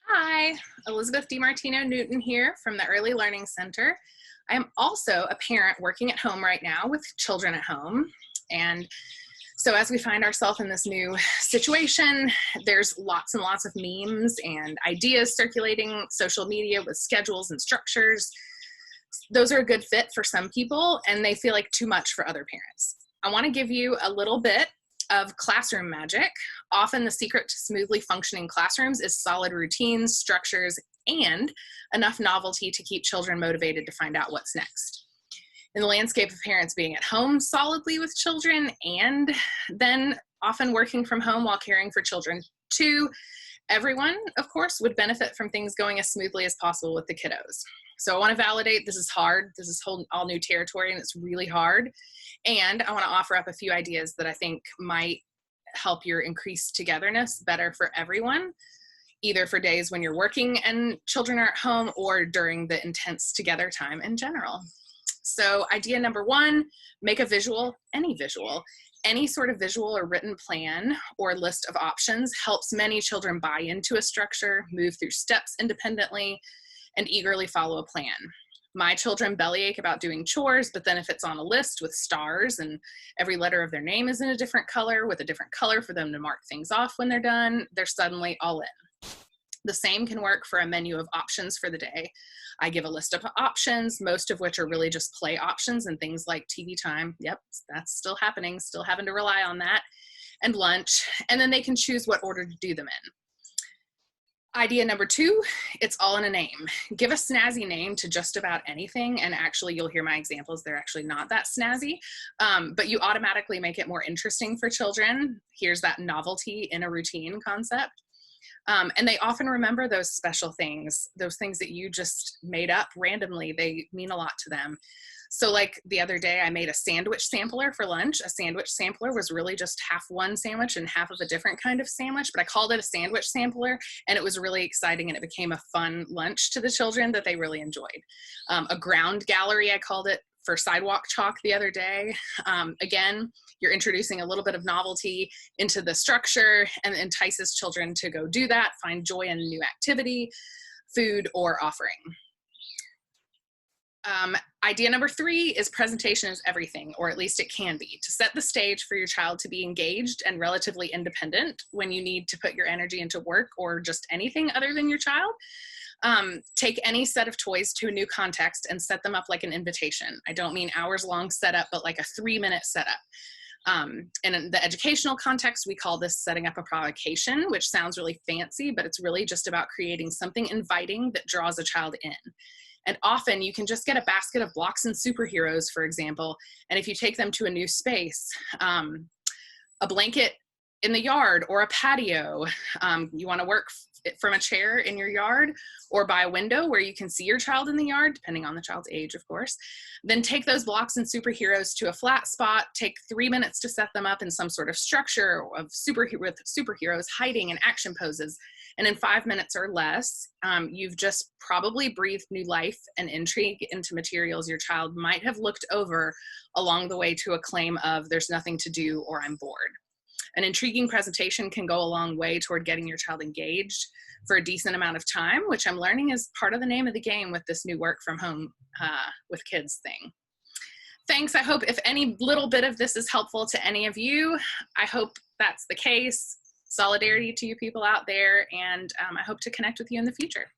Hi, Elizabeth DiMartino Newton here from the Early Learning Center. I am also a parent working at home right now with children at home. And so as we find ourselves in this new situation, there's lots and lots of memes and ideas circulating social media with schedules and structures. Those are a good fit for some people, and they feel like too much for other parents. I want to give you a little bit of classroom magic. Often the secret to smoothly functioning classrooms is solid routines, structures, and enough novelty to keep children motivated to find out what's next. In the landscape of parents being at home solidly with children and then often working from home while caring for children too, everyone, of course, would benefit from things going as smoothly as possible with the kiddos. So I want to validate this is hard. This is all new territory and it's really hard. And I want to offer up a few ideas that I think might help your increased togetherness better for everyone, either for days when you're working and children are at home or during the intense together time in general. So idea number one, make a visual, any sort of visual or written plan or list of options helps many children buy into a structure, move through steps independently, and eagerly follow a plan. My children bellyache about doing chores, but then if it's on a list with stars and every letter of their name is in a different color with a different color for them to mark things off when they're done, they're suddenly all in. The same can work for a menu of options for the day. I give a list of options, most of which are really just play options and things like TV time. Yep, that's still happening, still having to rely on that, and lunch, and then they can choose what order to do them in. Idea number two, it's all in a name. Give a snazzy name to just about anything, and actually you'll hear my examples, they're actually not that snazzy, but you automatically make it more interesting for children. Here's that novelty in a routine concept. And they often remember those special things, those things that you just made up randomly, they mean a lot to them. So like the other day, I made a sandwich sampler for lunch. A sandwich sampler was really just half one sandwich and half of a different kind of sandwich, but I called it a sandwich sampler, and it was really exciting, and it became a fun lunch to the children that they really enjoyed. A ground gallery, I called it, for sidewalk chalk the other day. Again, you're introducing a little bit of novelty into the structure and entices children to go do that, find joy in a new activity, food, or offering. Idea number three is presentation is everything, or at least it can be, to set the stage for your child to be engaged and relatively independent when you need to put your energy into work or just anything other than your child. Take any set of toys to a new context and set them up like an invitation. I don't mean hours long setup, but like a 3-minute setup. And in the educational context, we call this setting up a provocation, which sounds really fancy, but it's really just about creating something inviting that draws a child in. And often you can just get a basket of blocks and superheroes, for example, and if you take them to a new space, a blanket in the yard or a patio, you want to work from a chair in your yard or by a window where you can see your child in the yard, depending on the child's age, of course. Then take those blocks and superheroes to a flat spot, take 3 minutes to set them up in some sort of structure of with superheroes hiding in action poses. And in 5 minutes or less, you've just probably breathed new life and intrigue into materials your child might have looked over along the way to a claim of there's nothing to do or I'm bored. An intriguing presentation can go a long way toward getting your child engaged for a decent amount of time, which I'm learning is part of the name of the game with this new work from home with kids thing. Thanks. I hope if any little bit of this is helpful to any of you, I hope that's the case. Solidarity to you people out there, and I hope to connect with you in the future.